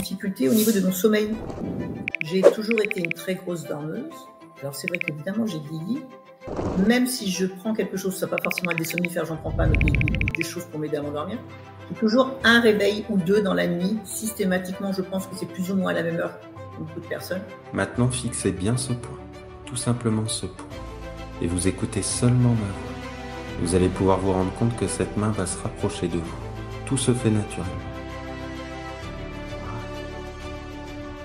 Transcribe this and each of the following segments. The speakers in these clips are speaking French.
difficultés au niveau de mon sommeil. J'ai toujours été une très grosse dormeuse. Alors c'est vrai qu'évidemment j'ai vieilli. Même si je prends quelque chose, ça va pas forcément être des somnifères, j'en prends pas, mais des choses pour m'aider à m'endormir. J'ai toujours un réveil ou deux dans la nuit. Systématiquement, je pense que c'est plus ou moins à la même heure pour beaucoup de personnes. Maintenant, fixez bien ce point, tout simplement ce point, et vous écoutez seulement ma voix. Vous allez pouvoir vous rendre compte que cette main va se rapprocher de vous. Tout se fait naturellement.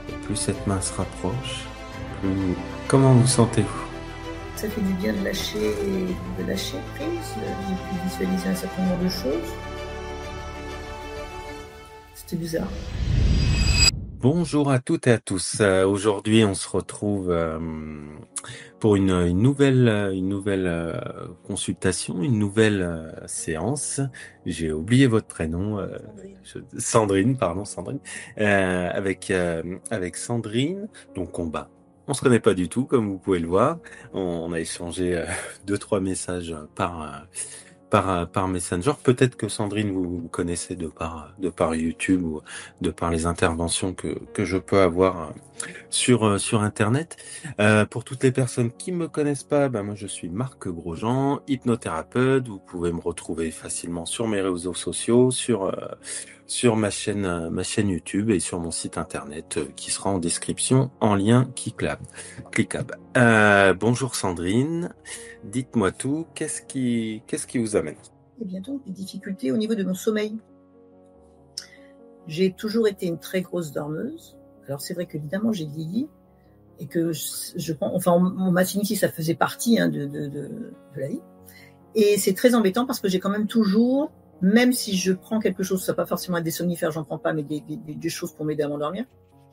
Et plus cette main se rapproche, plus... Comment vous sentez-vous ? Ça fait du bien de lâcher prise. J'ai pu visualiser un certain nombre de choses. C'était bizarre. Bonjour à toutes et à tous. Aujourd'hui, on se retrouve pour une nouvelle consultation, une nouvelle séance. J'ai oublié votre prénom, Sandrine, avec Sandrine. Donc on se connaît pas du tout, comme vous pouvez le voir. On a échangé 2-3 messages par Messenger. Peut-être que Sandrine, vous connaissez de par YouTube ou de par les interventions que je peux avoir sur Internet. Pour toutes les personnes qui me connaissent pas, moi je suis Marc Grosjean, hypnothérapeute. Vous pouvez me retrouver facilement sur mes réseaux sociaux, sur ma chaîne YouTube et sur mon site Internet qui sera en description en lien cliquable. Bonjour Sandrine. Dites-moi tout, qu'est-ce qui vous amène ? Et bientôt des difficultés au niveau de mon sommeil. J'ai toujours été une très grosse dormeuse. Alors c'est vrai qu'évidemment j'ai vieilli et que on m'a signifié que ça faisait partie de la vie. Et c'est très embêtant parce que j'ai quand même toujours, même si je prends quelque chose, ça va pas forcément être des somnifères, j'en prends pas, mais des choses pour m'aider à m'endormir.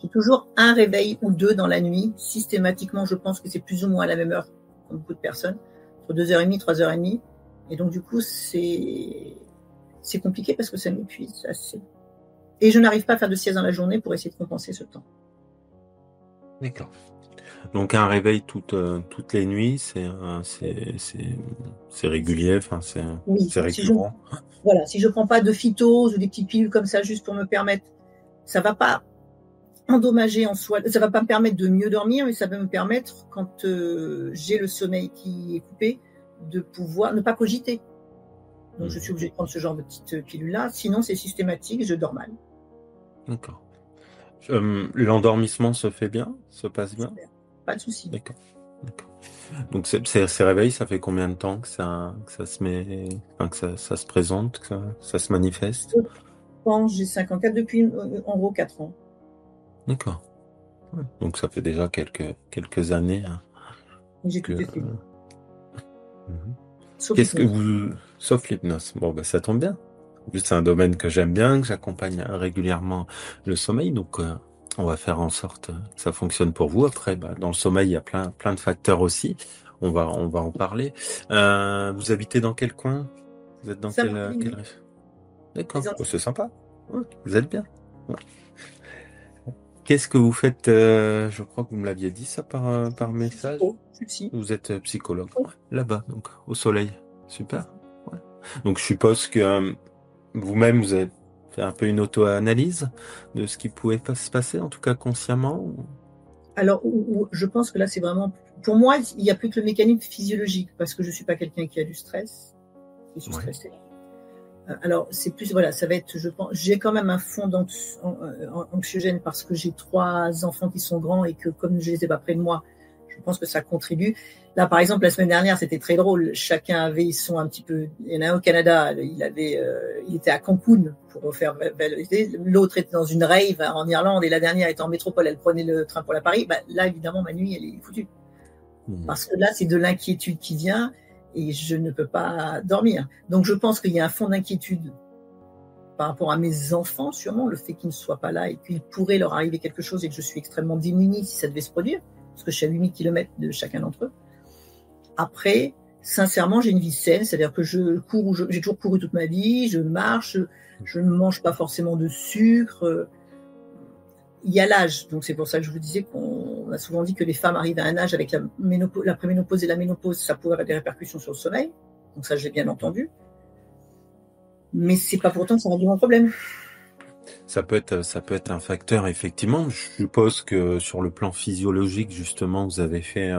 J'ai toujours un réveil ou deux dans la nuit. Systématiquement, je pense que c'est plus ou moins à la même heure pour beaucoup de personnes. 2h30, 3h30. Et donc, du coup, c'est compliqué parce que ça m'épuise assez. Et je n'arrive pas à faire de sieste dans la journée pour essayer de compenser ce temps. D'accord. Donc, un réveil toutes les nuits, c'est régulier, c'est récurrent. Si je prends pas de phytose ou des petites pilules comme ça juste pour me permettre, ça va pas endommager en soi, ça va pas me permettre de mieux dormir, mais ça va me permettre, quand j'ai le sommeil qui est coupé, de pouvoir ne pas cogiter. Donc je suis obligée de prendre ce genre de petites pilules-là, sinon c'est systématique, je dors mal. D'accord. L'endormissement se fait bien, se passe bien ? Pas de souci. D'accord. Donc ces réveils, ça fait combien de temps que ça se met, que ça se présente, que ça se manifeste ? J'ai 54 depuis en gros 4 ans. D'accord. Donc ça fait déjà quelques années. J'ai tout fait. Sauf l'hypnose. Bon, ça tombe bien. En plus, c'est un domaine que j'aime bien, que j'accompagne régulièrement le sommeil. Donc, on va faire en sorte que ça fonctionne pour vous. Après, dans le sommeil, il y a plein de facteurs aussi. On va en parler. Vous habitez dans quel coin ? Vous êtes dans quel région ? D'accord. C'est sympa. Ouais, vous êtes bien. Ouais. Qu'est-ce que vous faites ? Je crois que vous me l'aviez dit ça par message. Vous êtes psychologue là-bas, donc au soleil. Super. Ouais. Donc je suppose que vous-même vous avez fait un peu une auto-analyse de ce qui pouvait se passer, en tout cas consciemment. Alors je pense que là c'est vraiment, pour moi il n'y a plus que le mécanisme physiologique parce que je suis pas quelqu'un qui a du stress. Je suis stressée. Alors c'est plus ça va être, je pense, j'ai quand même un fond anxiogène parce que j'ai 3 enfants qui sont grands et que comme je les ai pas près de moi, je pense que ça contribue. Là par exemple la semaine dernière c'était très drôle, chacun avait son un petit peu, il y en a un au Canada, il était à Cancun pour faire l'autre était dans une rave en Irlande et la dernière était en métropole, elle prenait le train pour la Paris. Là évidemment ma nuit elle est foutue parce que là c'est de l'inquiétude qui vient. Et je ne peux pas dormir. Donc je pense qu'il y a un fond d'inquiétude par rapport à mes enfants, sûrement, le fait qu'ils ne soient pas là et qu'il pourrait leur arriver quelque chose et que je suis extrêmement démunie si ça devait se produire, parce que je suis à 8000 km de chacun d'entre eux. Après, sincèrement, j'ai une vie saine, c'est-à-dire que j'ai toujours couru toute ma vie, je marche, je ne mange pas forcément de sucre. Il y a l'âge, donc c'est pour ça que je vous disais qu'on a souvent dit que les femmes arrivent à un âge avec la préménopause et la ménopause, ça pourrait avoir des répercussions sur le sommeil. Donc ça, j'ai bien entendu. Mais c'est pas pourtant que ça résout mon problème. Ça peut être un facteur, effectivement. Je suppose que sur le plan physiologique, justement, vous avez fait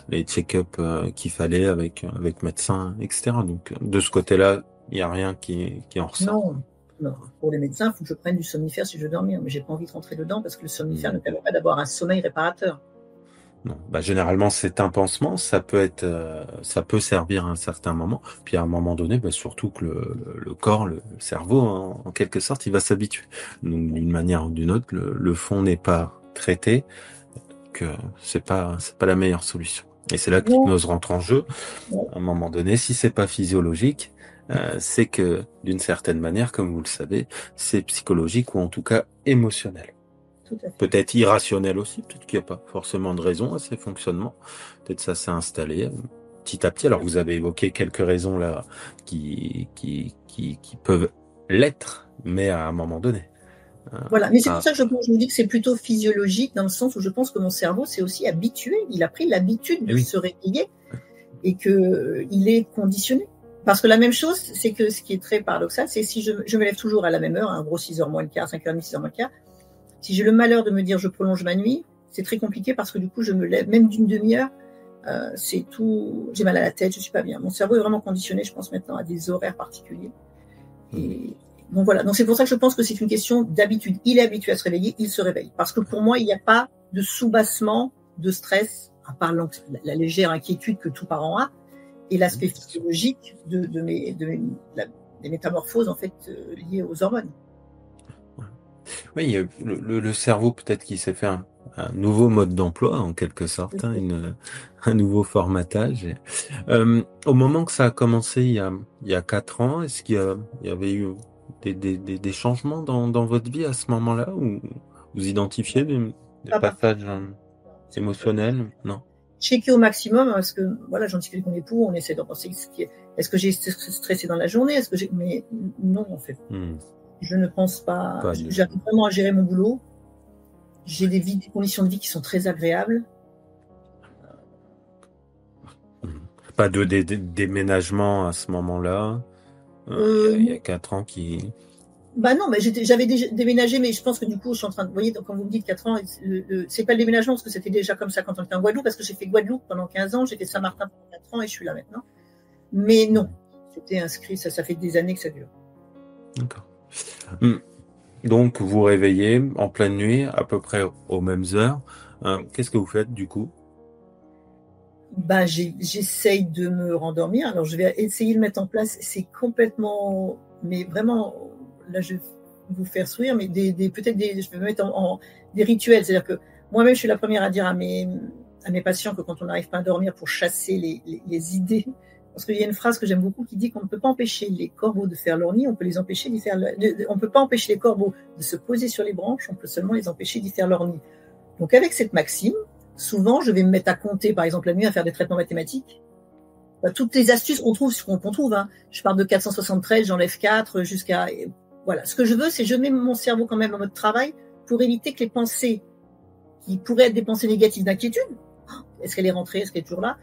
les check-up qu'il fallait avec médecin, etc. Donc, de ce côté-là, il n'y a rien qui en ressort. Non. Pour les médecins, il faut que je prenne du somnifère si je veux dormir, mais j'ai pas envie de rentrer dedans parce que le somnifère ne permet pas d'avoir un sommeil réparateur. Non, généralement c'est un pansement, ça peut servir à un certain moment, puis à un moment donné, surtout que le corps, le cerveau, en quelque sorte, il va s'habituer. Donc d'une manière ou d'une autre, le fond n'est pas traité, que c'est pas la meilleure solution. Et c'est là que l'hypnose rentre en jeu. À un moment donné, si c'est pas physiologique, c'est que d'une certaine manière, comme vous le savez, c'est psychologique ou en tout cas émotionnel. Peut-être irrationnel aussi, peut-être qu'il n'y a pas forcément de raison à ces fonctionnements. Peut-être ça s'est installé petit à petit. Alors vous avez évoqué quelques raisons là qui peuvent l'être, mais à un moment donné. Voilà, mais c'est pour ça que je vous dis que c'est plutôt physiologique dans le sens où je pense que mon cerveau s'est aussi habitué. Il a pris l'habitude de se réveiller et que il est conditionné. Parce que la même chose, c'est que ce qui est très paradoxal, c'est si je me lève toujours à la même heure, gros 6h moins le quart, 5h30, 6h moins le quart. Si j'ai le malheur de me dire je prolonge ma nuit, c'est très compliqué parce que du coup je me lève même d'une demi-heure, c'est tout, j'ai mal à la tête, je suis pas bien. Mon cerveau est vraiment conditionné, je pense maintenant à des horaires particuliers. Et bon voilà, donc c'est pour ça que je pense que c'est une question d'habitude. Il est habitué à se réveiller, il se réveille. Parce que pour moi, il n'y a pas de soubassement, de stress, à part la légère inquiétude que tout parent a, et l'aspect physiologique des métamorphoses en fait liées aux hormones. Oui, il y a le cerveau peut-être qui s'est fait un nouveau mode d'emploi en quelque sorte, un nouveau formatage. Au moment que ça a commencé il y a 4 ans, est-ce qu'il y avait eu des changements dans votre vie à ce moment-là, ou vous identifiez des passages émotionnels? Non. Checker au maximum parce que voilà, j'en discute avec mon époux, on essaie de penser est-ce que j'ai stressé dans la journée, mais non en fait. Je ne pense pas. J'arrive vraiment à gérer mon boulot. J'ai des conditions de vie qui sont très agréables. Pas de déménagement à ce moment-là. Il y a 4 ans qui. Non, mais j'avais déjà déménagé, mais je pense que du coup, je suis en train de. Vous voyez, quand vous me dites 4 ans, c'est pas le déménagement, parce que c'était déjà comme ça quand on était en Guadeloupe, parce que j'ai fait Guadeloupe pendant 15 ans, j'ai fait Saint-Martin pendant 4 ans et je suis là maintenant. Mais non, c'était inscrit, ça fait des années que ça dure. D'accord. Donc, vous réveillez en pleine nuit, à peu près aux mêmes heures. Qu'est-ce que vous faites du coup? J'essaye de me rendormir. Alors, je vais essayer de mettre en place. C'est complètement, mais vraiment, là, je vais vous faire sourire, mais peut-être je vais me mettre en des rituels. C'est-à-dire que moi-même, je suis la première à dire à mes patients que quand on n'arrive pas à dormir pour chasser les idées, parce qu'il y a une phrase que j'aime beaucoup qui dit qu'on ne peut pas empêcher les corbeaux de faire leur nid, on peut les empêcher d'y faire. On peut pas empêcher les corbeaux de se poser sur les branches, on peut seulement les empêcher d'y faire leur nid. Donc, avec cette maxime, souvent, je vais me mettre à compter, par exemple, la nuit, à faire des traitements mathématiques. Toutes les astuces qu'on trouve, Je pars de 473, j'enlève 4 jusqu'à, voilà. Ce que je veux, c'est je mets mon cerveau quand même en mode travail pour éviter que les pensées qui pourraient être des pensées négatives d'inquiétude, est-ce qu'elle est rentrée, est-ce qu'elle est toujours là,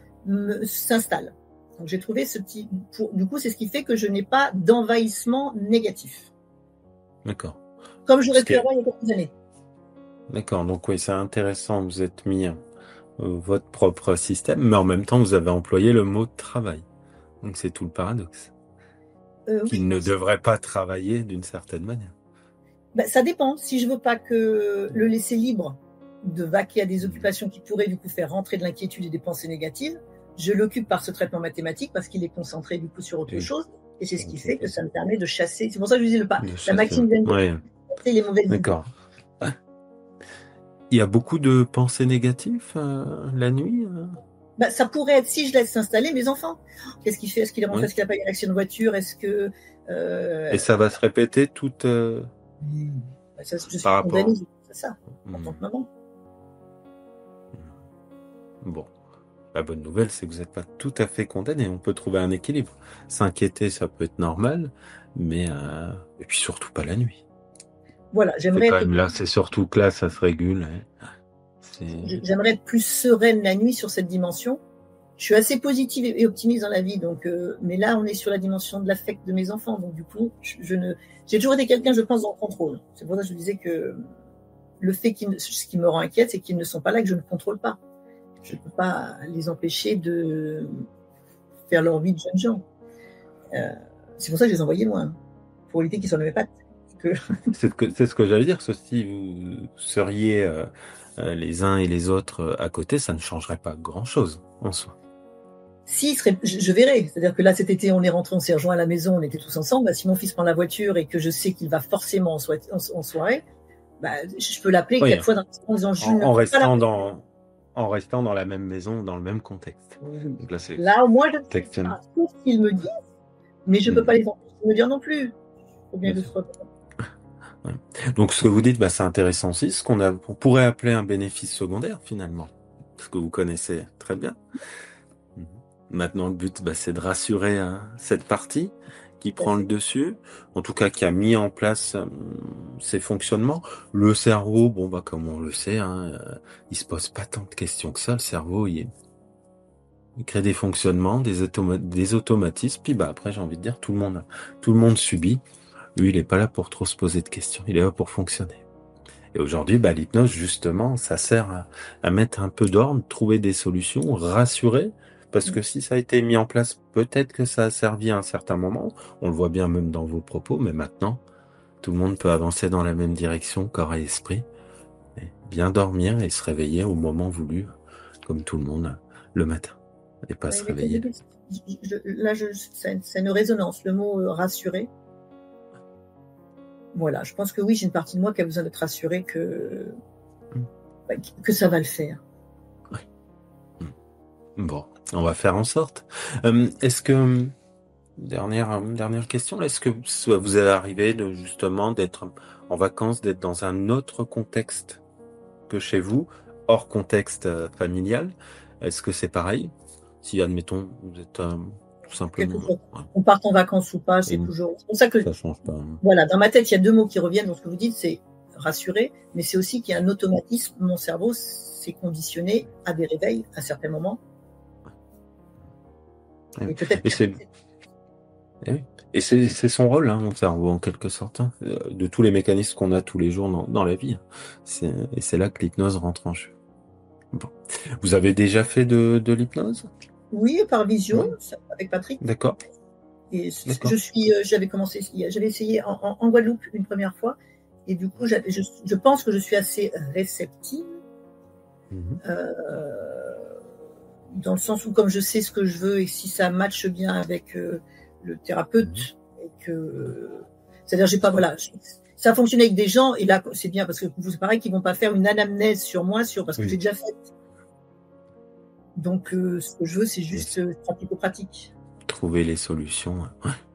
s'installent. Donc, j'ai trouvé du coup, c'est ce qui fait que je n'ai pas d'envahissement négatif. D'accord. Comme j'aurais pu avoir il y a quelques années. D'accord. Donc, oui, c'est intéressant. Vous êtes mis votre propre système, mais en même temps, vous avez employé le mot travail. Donc, c'est tout le paradoxe. Qu'il ne devrait pas travailler d'une certaine manière. Ça dépend. Si je veux pas que le laisser libre de vaquer à des occupations qui pourraient du coup faire rentrer de l'inquiétude et des pensées négatives, je l'occupe par ce traitement mathématique parce qu'il est concentré du coup sur autre chose. Et c'est ce qui fait que ça me permet de chasser. C'est pour ça que je disais la maxime de chasser les mauvaises idées. D'accord. Il y a beaucoup de pensées négatives la nuit ça pourrait être, si je laisse s'installer, mes enfants. Qu'est-ce qu'il fait? Est-ce qu'il est rentré? Est-ce qu'il n'a pas eu un accident de voiture? Est-ce que... Et ça va se répéter toute... je suis condamnée, c'est ça, en tant que maman. Bon. La bonne nouvelle, c'est que vous n'êtes pas tout à fait condamné. On peut trouver un équilibre. S'inquiéter, ça peut être normal, mais... Et puis surtout pas la nuit. Voilà, j'aimerais être... Là, c'est surtout que là, ça se régule. J'aimerais être plus sereine la nuit sur cette dimension je suis assez positive et optimiste dans la vie, donc, mais là, on est sur la dimension de l'affect de mes enfants, donc du coup, j'ai toujours été quelqu'un, je pense, dans le contrôle. C'est pour ça que je disais que le fait ce qui me rend inquiète, c'est qu'ils ne sont pas là, que je ne contrôle pas. Je ne peux pas les empêcher de faire leur vie de jeunes gens. C'est pour ça que je les envoyais loin, pour éviter qu'ils soient dans mes pattes. C'est ce que j'allais dire, si vous seriez les uns et les autres à côté, ça ne changerait pas grand-chose en soi. Si, je verrai. C'est-à-dire que là, cet été, on est rentré, on s'est rejoint à la maison, on était tous ensemble. Bah, si mon fils prend la voiture et que je sais qu'il va forcément en soirée, bah, je peux l'appeler 4 fois dans la semaine en disant en restant dans la même maison, dans le même contexte. Donc là, au moins, je ne sais pas tout ce qu'ils me disent, mais je ne peux pas les empêcher de me dire non plus. Faut bien que ce soit. Donc, ce que vous dites, c'est intéressant aussi, ce qu'on pourrait appeler un bénéfice secondaire, finalement. Ce que vous connaissez très bien. Maintenant, le but, c'est de rassurer cette partie qui prend le dessus, en tout cas qui a mis en place ses fonctionnements. Le cerveau, comme on le sait, il se pose pas tant de questions que ça. Le cerveau, il crée des fonctionnements, des automatismes. Puis après, j'ai envie de dire, tout le monde subit. Lui, il est pas là pour trop se poser de questions. Il est là pour fonctionner. Et aujourd'hui, l'hypnose, justement, ça sert à mettre un peu d'ordre, trouver des solutions, rassurer. Parce que si ça a été mis en place, peut-être que ça a servi à un certain moment. On le voit bien même dans vos propos, mais maintenant, tout le monde peut avancer dans la même direction, corps et esprit, et bien dormir et se réveiller au moment voulu, comme tout le monde, le matin, et pas se réveiller. C'est une résonance, le mot rassurer. Voilà, je pense que oui, j'ai une partie de moi qui a besoin d'être rassurée que ça va le faire. Ouais. Bon, on va faire en sorte. Est-ce que, dernière question, est-ce que vous est arrivé justement d'être en vacances, d'être dans un autre contexte que chez vous, hors contexte familial? Est-ce que c'est pareil? Si, admettons, vous êtes tout simplement... On part en vacances ou pas, c'est toujours... C'est pour ça que... Ça change pas. Voilà, dans ma tête, il y a 2 mots qui reviennent dans ce que vous dites, c'est rassurer, mais c'est aussi qu'il y a un automatisme. Mon cerveau s'est conditionné à des réveils à certains moments. Et peut-être... Et c'est son rôle, mon cerveau, en quelque sorte, de tous les mécanismes qu'on a tous les jours dans la vie. Et c'est là que l'hypnose rentre en jeu. Bon. Vous avez déjà fait de l'hypnose? Oui, par visio, avec Patrick. D'accord. Et j'avais essayé en Guadeloupe une première fois, et du coup, je pense que je suis assez réceptive, dans le sens où comme je sais ce que je veux et si ça matche bien avec le thérapeute, et que, c'est-à-dire j'ai pas ça fonctionne avec des gens et là c'est bien parce que c'est pareil qu'ils vont pas faire une anamnèse sur moi parce que j'ai déjà fait. Donc ce que je veux c'est juste pratico-pratique. Trouver les solutions.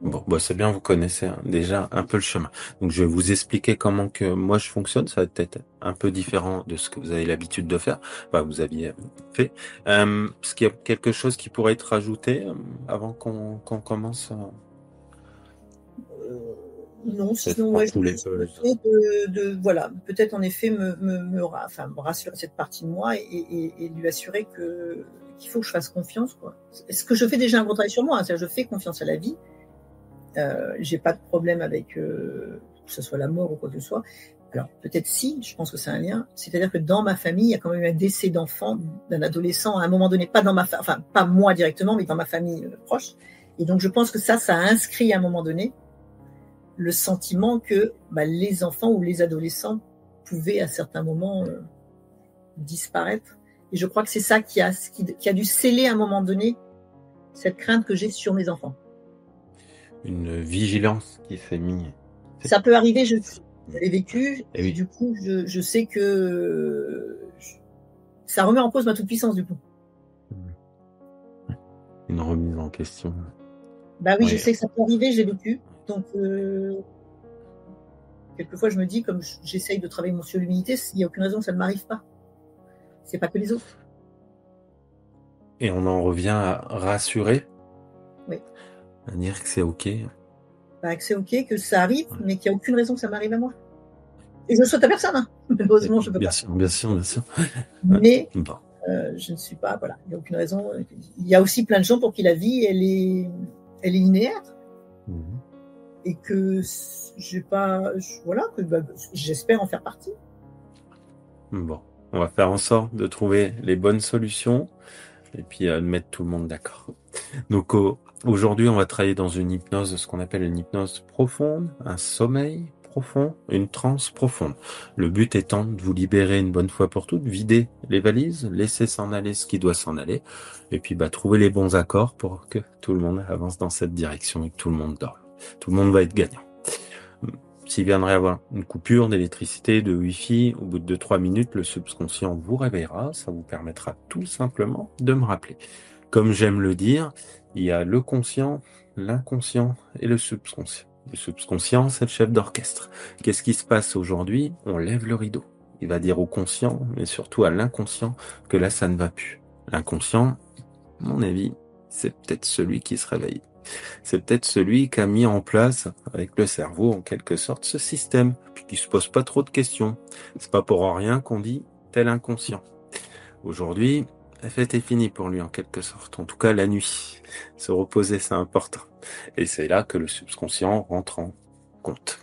Bon, c'est bien, vous connaissez déjà un peu le chemin. Donc je vais vous expliquer comment que moi je fonctionne. Ça va être un peu différent de ce que vous avez l'habitude de faire. Vous aviez fait. Est-ce qu'il y a quelque chose qui pourrait être rajouté avant qu'on commence Non, sinon voilà, peut-être en effet me rassurer cette partie de moi et lui assurer qu'il faut que je fasse confiance, quoi. Ce que je fais déjà un gros travail sur moi, c'est-à-dire je fais confiance à la vie. J'ai pas de problème avec que ce soit la mort ou quoi que ce soit. Alors peut-être je pense que c'est un lien. C'est-à-dire que dans ma famille, il y a quand même eu un décès d'enfant, d'un adolescent à un moment donné, pas pas moi directement, mais dans ma famille proche. Et donc je pense que ça a inscrit à un moment donné le sentiment que les enfants ou les adolescents pouvaient à certains moments disparaître. Et je crois que c'est ça qui a dû sceller à un moment donné cette crainte que j'ai sur mes enfants. Une vigilance qui s'est mise. Ça peut arriver, je l'ai vécu, et du coup, je sais que ça remet en cause ma toute-puissance, du coup. Une remise en question. Oui, je sais que ça peut arriver, j'ai vécu. Donc, quelquefois, je me dis, comme j'essaye de travailler sur l'humilité, il n'y a aucune raison que ça ne m'arrive pas. C'est pas que les autres. Et on en revient à rassurer. Oui. À dire que c'est OK. Que c'est OK, que ça arrive, mais qu'il n'y a aucune raison que ça m'arrive à moi. Et je ne souhaite à personne, Heureusement, je peux bien pas. Sûr. Mais Je ne suis pas, voilà, il n'y a aucune raison. Il y a aussi plein de gens pour qui la vie, elle est linéaire. Et que j'ai pas, voilà, que j'espère en faire partie. Bon, on va faire en sorte de trouver les bonnes solutions et puis de mettre tout le monde d'accord. Donc aujourd'hui, on va travailler dans une hypnose, ce qu'on appelle une hypnose profonde, un sommeil profond, une transe profonde. Le but étant de vous libérer une bonne fois pour toutes, vider les valises, laisser s'en aller ce qui doit s'en aller, et puis trouver les bons accords pour que tout le monde avance dans cette direction et que tout le monde dorme. Tout le monde va être gagnant. S'il viendrait avoir une coupure d'électricité, de Wi-Fi, au bout de 2-3 minutes, le subconscient vous réveillera, ça vous permettra tout simplement de me rappeler. Comme j'aime le dire, il y a le conscient, l'inconscient et le subconscient. Le subconscient, c'est le chef d'orchestre. Qu'est-ce qui se passe aujourd'hui? On lève le rideau. Il va dire au conscient, mais surtout à l'inconscient, que là, ça ne va plus. L'inconscient, à mon avis, c'est peut-être celui qui se réveille. C'est peut-être celui qui a mis en place, avec le cerveau, en quelque sorte, ce système, puis qui se pose pas trop de questions. C'est pas pour rien qu'on dit tel inconscient. Aujourd'hui, la fête est finie pour lui, en quelque sorte. En tout cas, la nuit. Se reposer, c'est important. Et c'est là que le subconscient rentre en compte,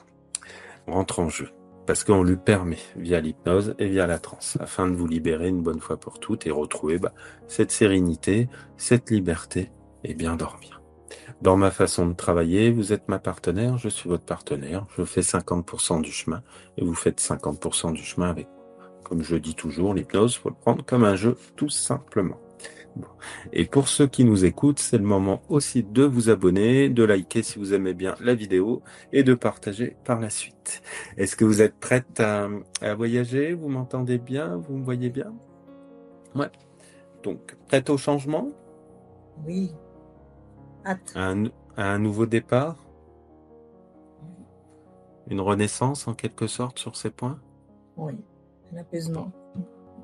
rentre en jeu. Parce qu'on lui permet, via l'hypnose et via la transe, afin de vous libérer une bonne fois pour toutes et retrouver cette sérénité, cette liberté et bien dormir. Dans ma façon de travailler, vous êtes ma partenaire, je suis votre partenaire, je fais 50% du chemin et vous faites 50% du chemin avec moi. Comme je dis toujours, l'hypnose, faut le prendre comme un jeu, tout simplement. Bon. Et pour ceux qui nous écoutent, c'est le moment aussi de vous abonner, de liker si vous aimez bien la vidéo et de partager par la suite. Est-ce que vous êtes prête à voyager? Vous m'entendez bien? Vous me voyez bien? Ouais. Donc, prête au changement? Oui. Hâte. À un nouveau départ? Une renaissance en quelque sorte sur ces points? Oui, un apaisement.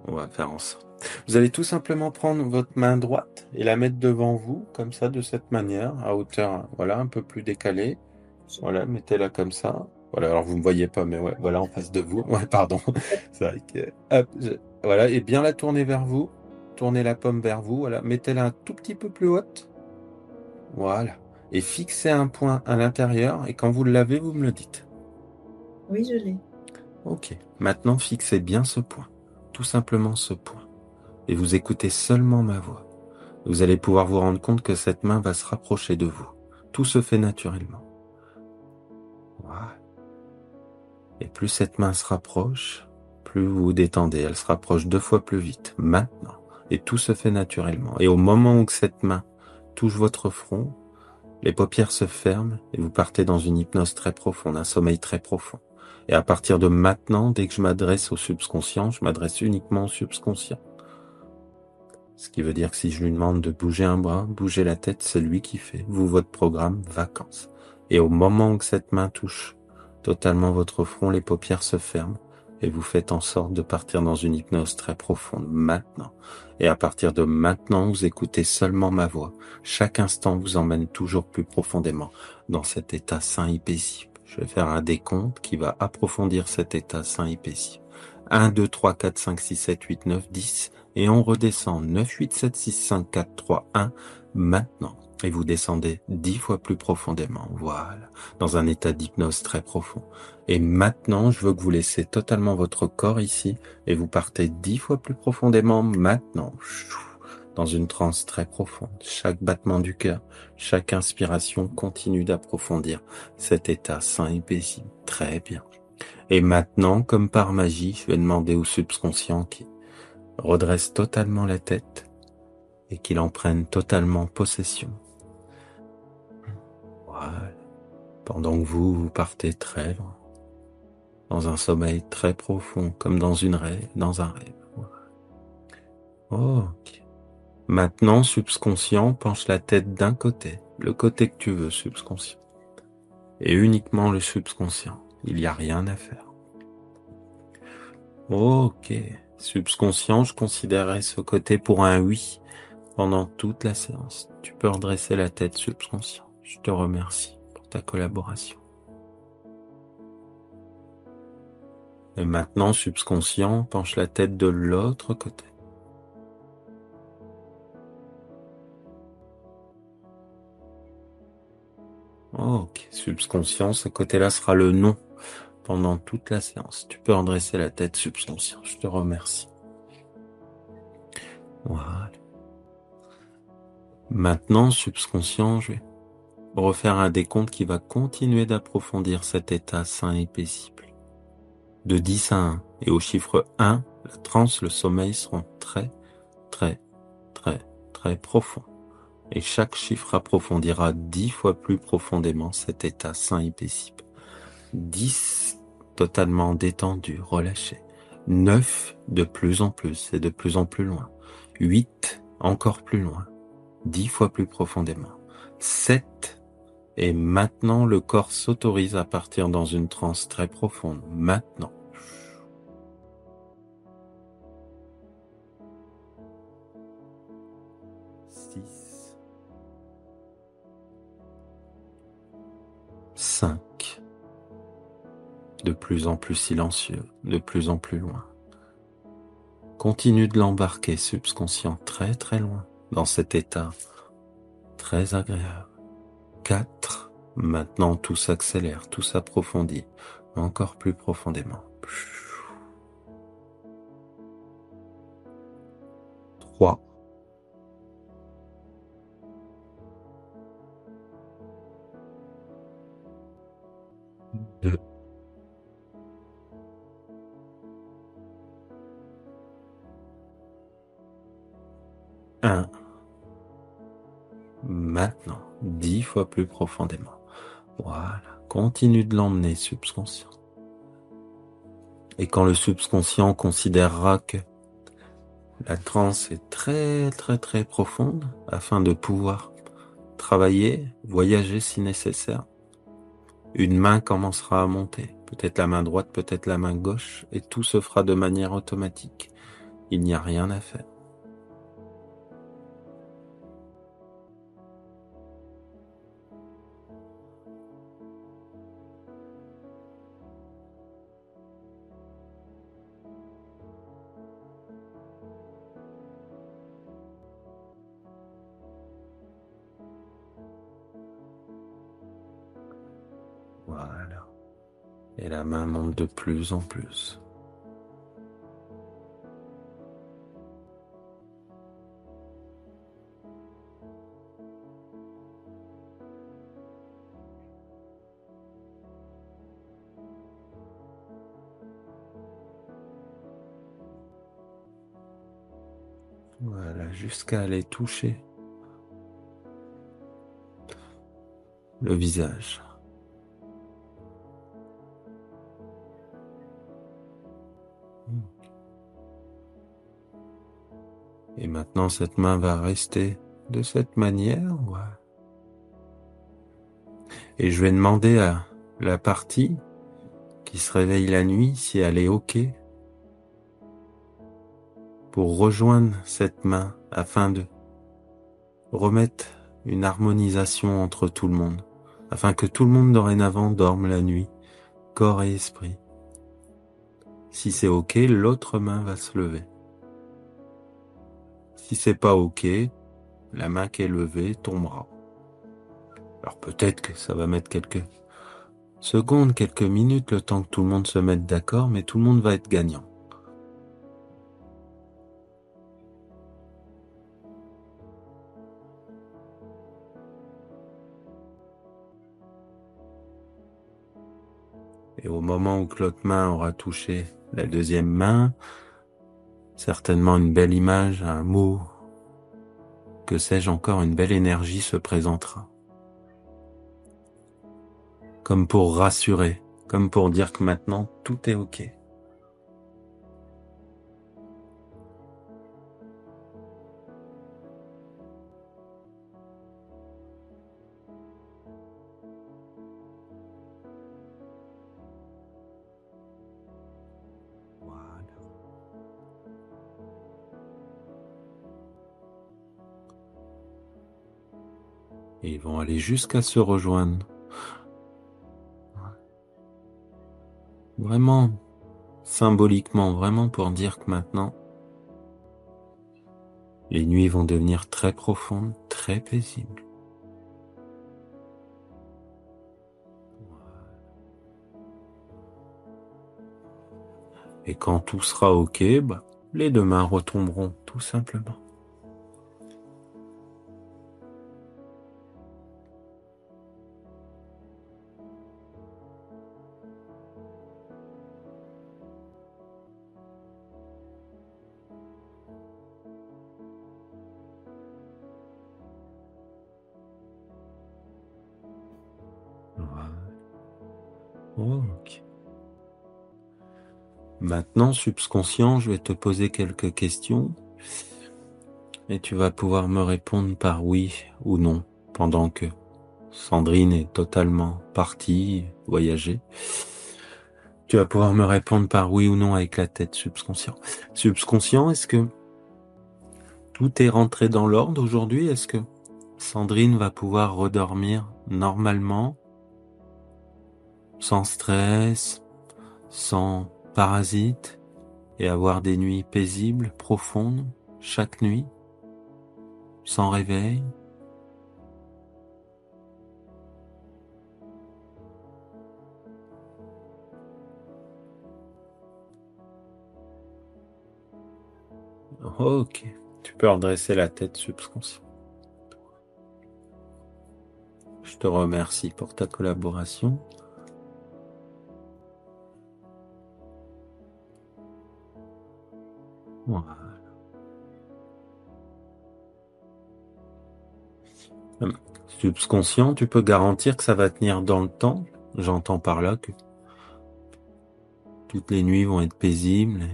On va faire en sorte. Vous allez tout simplement prendre votre main droite et la mettre devant vous, comme ça, de cette manière, à hauteur, voilà, un peu plus décalée. Voilà, mettez-la comme ça. Voilà, alors vous me voyez pas, mais ouais, voilà, en face de vous. Ouais, pardon. C'est vrai que, hop, voilà, et bien la tourner vers vous. Tournez la paume vers vous, voilà. Mettez-la un tout petit peu plus haute. Voilà. Et fixez un point à l'intérieur, et quand vous l'avez, vous me le dites. Oui, je l'ai. Ok. Maintenant, fixez bien ce point. Tout simplement ce point. Et vous écoutez seulement ma voix. Vous allez pouvoir vous rendre compte que cette main va se rapprocher de vous. Tout se fait naturellement. Voilà. Et plus cette main se rapproche, plus vous vous détendez. Elle se rapproche 2 fois plus vite. Maintenant. Et tout se fait naturellement. Et au moment où cette main touche votre front, les paupières se ferment et vous partez dans une hypnose très profonde, un sommeil très profond. Et à partir de maintenant, dès que je m'adresse au subconscient, je m'adresse uniquement au subconscient. Ce qui veut dire que si je lui demande de bouger un bras, bouger la tête, c'est lui qui fait. Vous, votre programme, vacances. Et au moment où cette main touche totalement votre front, les paupières se ferment et vous faites en sorte de partir dans une hypnose très profonde maintenant. Et à partir de maintenant, vous écoutez seulement ma voix. Chaque instant vous emmène toujours plus profondément dans cet état sain et paisible. Je vais faire un décompte qui va approfondir cet état sain et paisible. 1, 2, 3, 4, 5, 6, 7, 8, 9, 10. Et on redescend 9, 8, 7, 6, 5, 4, 3, 1. Maintenant. Et vous descendez 10 fois plus profondément. Voilà. Dans un état d'hypnose très profond. Et maintenant, je veux que vous laissez totalement votre corps ici. Et vous partez 10 fois plus profondément maintenant. Dans une transe très profonde. Chaque battement du cœur, chaque inspiration continue d'approfondir cet état sain et paisible. Très bien. Et maintenant, comme par magie, je vais demander au subconscient qui redresse totalement la tête et qu'il en prenne totalement possession. Voilà. Pendant que vous partez très loin, dans un sommeil très profond, comme dans un rêve. Voilà. Ok. Maintenant, subconscient, penche la tête d'un côté, le côté que tu veux, subconscient. Et uniquement le subconscient. Il n'y a rien à faire. Ok. Subconscient, je considérerais ce côté pour un oui pendant toute la séance. Tu peux redresser la tête, subconscient. Je te remercie pour ta collaboration. Et maintenant, subconscient, penche la tête de l'autre côté. Ok, subconscient, ce côté-là sera le non pendant toute la séance. Tu peux redresser la tête, subconscient. Je te remercie. Voilà. Maintenant, subconscient, je vais refaire un décompte qui va continuer d'approfondir cet état sain et paisible. De 10 à 1. Et au chiffre 1, la transe, le sommeil seront très, très, très, très profonds. Et chaque chiffre approfondira 10 fois plus profondément cet état sain et paisible. 10, totalement détendu, relâché. 9, de plus en plus et de plus en plus loin. 8, encore plus loin. 10 fois plus profondément. 7, et maintenant le corps s'autorise à partir dans une transe très profonde. Maintenant. 6, 5, de plus en plus silencieux, de plus en plus loin. Continue de l'embarquer subconscient très très loin dans cet état très agréable. 4, maintenant tout s'accélère, tout s'approfondit encore plus profondément. 3, 2, 1. Maintenant, 10 fois plus profondément. Voilà, continue de l'emmener subconscient. Et quand le subconscient considérera que la transe est très très très profonde, afin de pouvoir travailler, voyager si nécessaire, une main commencera à monter, peut-être la main droite, peut-être la main gauche, et tout se fera de manière automatique. Il n'y a rien à faire. Voilà. Et la main monte de plus en plus. Voilà, jusqu'à aller toucher le visage. Et maintenant, cette main va rester de cette manière. Voilà. Et je vais demander à la partie qui se réveille la nuit si elle est OK pour rejoindre cette main afin de remettre une harmonisation entre tout le monde, afin que tout le monde dorénavant dorme la nuit, corps et esprit. Si c'est OK, l'autre main va se lever. Si c'est pas OK, la main qui est levée tombera. Alors peut-être que ça va mettre quelques secondes, quelques minutes, le temps que tout le monde se mette d'accord, mais tout le monde va être gagnant. Et au moment où l'autre main aura touché la deuxième main, certainement une belle image, un mot, que sais-je encore, une belle énergie se présentera. Comme pour rassurer, comme pour dire que maintenant tout est OK. Voilà. Et ils vont aller jusqu'à se rejoindre. Vraiment, symboliquement, vraiment pour dire que maintenant, les nuits vont devenir très profondes, très paisibles. Et quand tout sera OK, les deux mains retomberont tout simplement. Voilà. OK. Maintenant, subconscient, je vais te poser quelques questions et tu vas pouvoir me répondre par oui ou non pendant que Sandrine est totalement partie voyager. Tu vas pouvoir me répondre par oui ou non avec la tête, subconscient. Subconscient, est-ce que tout est rentré dans l'ordre aujourd'hui? Est-ce que Sandrine va pouvoir redormir normalement, sans stress, sans parasites, et avoir des nuits paisibles, profondes, chaque nuit, sans réveil? Ok, tu peux redresser la tête, subconscient. Je te remercie pour ta collaboration. Voilà. Subconscient, tu peux garantir que ça va tenir dans le temps? J'entends par là que toutes les nuits vont être paisibles.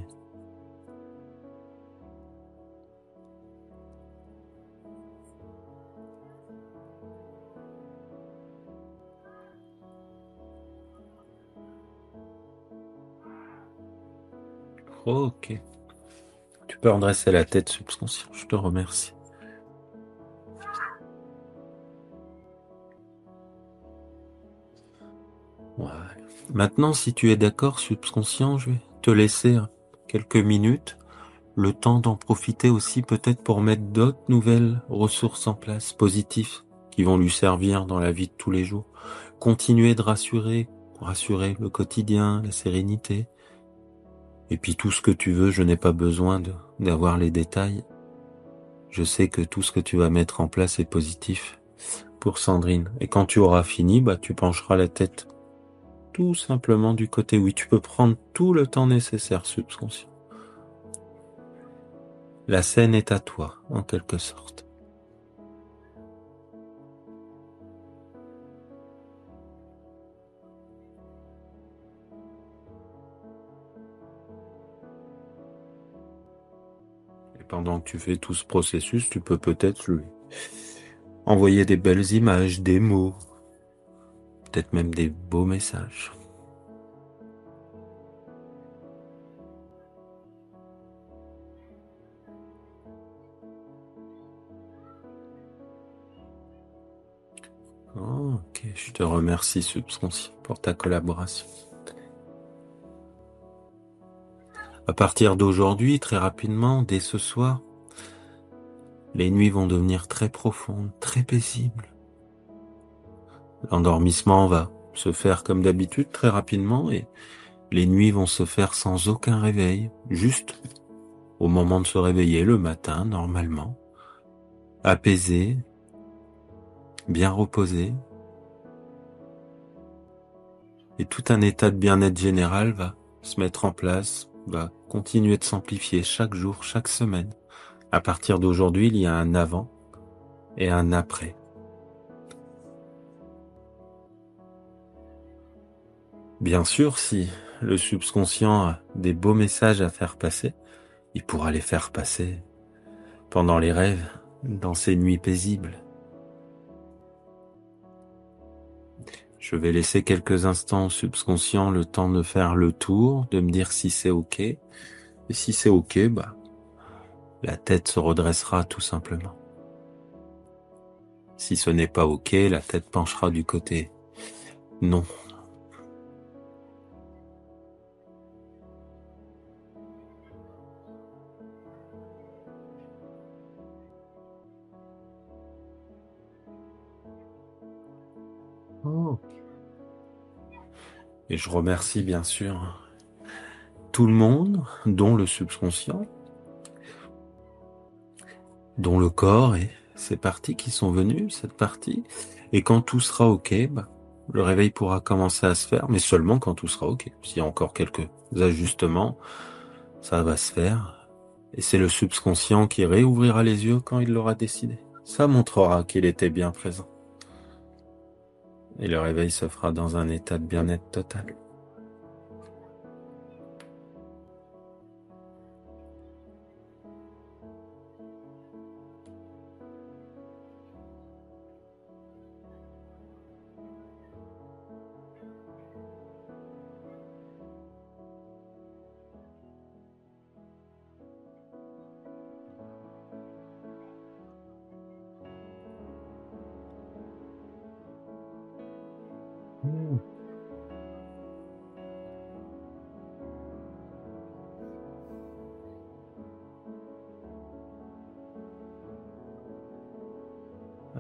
Ok. Tu peux redresser la tête, subconscient. Je te remercie. Ouais. Maintenant, si tu es d'accord, subconscient, je vais te laisser quelques minutes, le temps d'en profiter aussi peut-être pour mettre d'autres nouvelles ressources en place, positives, qui vont lui servir dans la vie de tous les jours. Continuer de rassurer le quotidien, la sérénité. Et puis tout ce que tu veux, je n'ai pas besoin d'avoir les détails. Je sais que tout ce que tu vas mettre en place est positif pour Sandrine. Et quand tu auras fini, tu pencheras la tête tout simplement du côté oui. Tu peux prendre tout le temps nécessaire, subconscient. La scène est à toi, en quelque sorte. Et pendant que tu fais tout ce processus, tu peux peut-être lui envoyer des belles images, des mots, peut-être même des beaux messages. Ok, je te remercie, subconscient, pour ta collaboration. À partir d'aujourd'hui, très rapidement, dès ce soir, les nuits vont devenir très profondes, très paisibles. L'endormissement va se faire comme d'habitude très rapidement et les nuits vont se faire sans aucun réveil, juste au moment de se réveiller le matin, normalement, apaisé, bien reposé. Et tout un état de bien-être général va se mettre en place, va continuer de s'amplifier chaque jour, chaque semaine. À partir d'aujourd'hui, il y a un avant et un après. Bien sûr, si le subconscient a des beaux messages à faire passer, il pourra les faire passer pendant les rêves, dans ces nuits paisibles. Je vais laisser quelques instants au subconscient le temps de faire le tour, de me dire si c'est OK. Et si c'est OK, la tête se redressera tout simplement. Si ce n'est pas OK, la tête penchera du côté non. Oh. Et je remercie bien sûr tout le monde, dont le subconscient, dont le corps et ces parties qui sont venues, cette partie. Et quand tout sera OK, le réveil pourra commencer à se faire, mais seulement quand tout sera OK. S'il y a encore quelques ajustements, ça va se faire. Et c'est le subconscient qui réouvrira les yeux quand il l'aura décidé. Ça montrera qu'il était bien présent. Et le réveil se fera dans un état de bien-être total.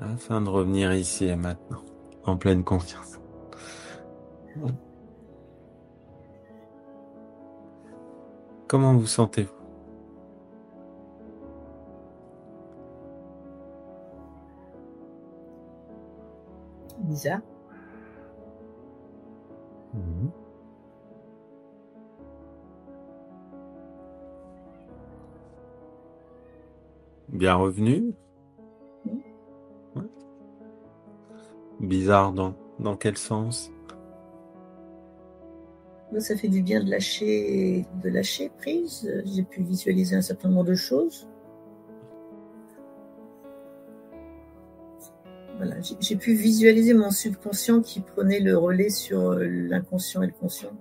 Afin de revenir ici et maintenant, en pleine confiance. Comment vous sentez-vous? Bizarre. Bien revenu? Ouais. Bizarre dans quel sens? Ça fait du bien de lâcher prise. J'ai pu visualiser un certain nombre de choses. Voilà, j'ai pu visualiser mon subconscient qui prenait le relais sur l'inconscient et le conscient.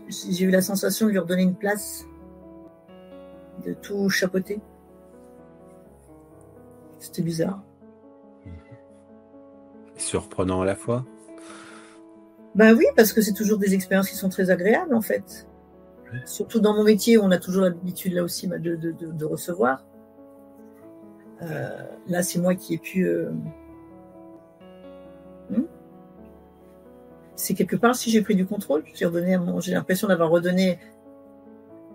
J'ai eu la sensation de lui redonner une place, de tout chapeauter. C'était bizarre. Surprenant à la fois? Ben oui, parce que c'est toujours des expériences qui sont très agréables en fait. Oui. Surtout dans mon métier où on a toujours l'habitude là aussi de recevoir. Là, c'est moi qui ai pu... C'est quelque part si j'ai pris du contrôle. J'ai l'impression d'avoir remis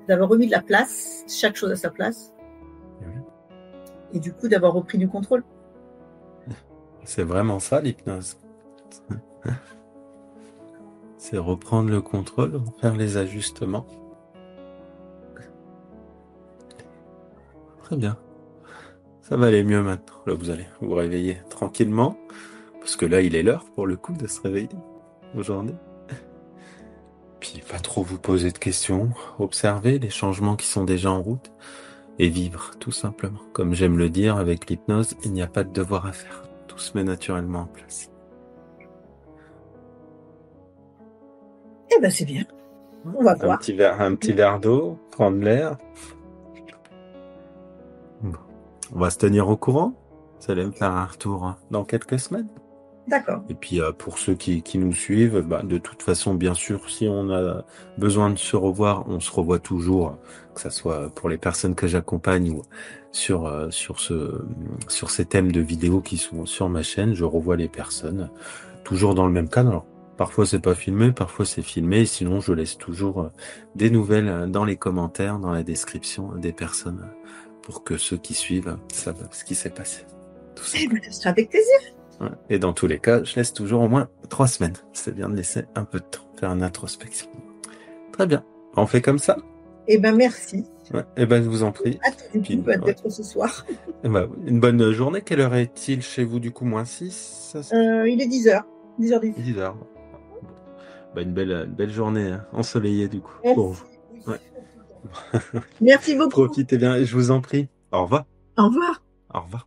de la place, chaque chose à sa place. Et du coup, d'avoir repris du contrôle. C'est vraiment ça l'hypnose. C'est reprendre le contrôle, faire les ajustements. Très bien. Ça va aller mieux maintenant. Là, vous allez vous réveiller tranquillement. Parce que là, il est l'heure pour le coup de se réveiller aujourd'hui. Puis pas trop vous poser de questions. Observer les changements qui sont déjà en route. Et vivre, tout simplement. Comme j'aime le dire, avec l'hypnose, il n'y a pas de devoir à faire. Tout se met naturellement en place. Eh ben, c'est bien. On va voir. Un petit verre d'eau, prendre l'air. Bon. On va se tenir au courant. Vous allez me faire un retour dans quelques semaines. D'accord. Et puis pour ceux qui nous suivent, de toute façon, bien sûr, si on a besoin de se revoir, on se revoit toujours, que ça soit pour les personnes que j'accompagne ou sur ces thèmes de vidéos qui sont sur ma chaîne, je revois les personnes, toujours dans le même cadre. Alors, parfois c'est pas filmé, parfois c'est filmé, sinon je laisse toujours des nouvelles dans les commentaires, dans la description des personnes, pour que ceux qui suivent savent ce qui s'est passé. Tout ça. Ce sera avec plaisir. Et dans tous les cas, je laisse toujours au moins 3 semaines. C'est bien de laisser un peu de temps, faire une introspection. Très bien. On fait comme ça? Eh ben, merci. Ouais. Eh ben, je vous en prie. Puis, d'être ce soir. Une bonne journée. Quelle heure est-il chez vous, du coup, -6? Il est 10h. 10h10. 10h. Une belle journée ensoleillée, du coup. Merci. Pour vous. Ouais. Merci beaucoup. Profitez bien. Je vous en prie. Au revoir. Au revoir. Au revoir.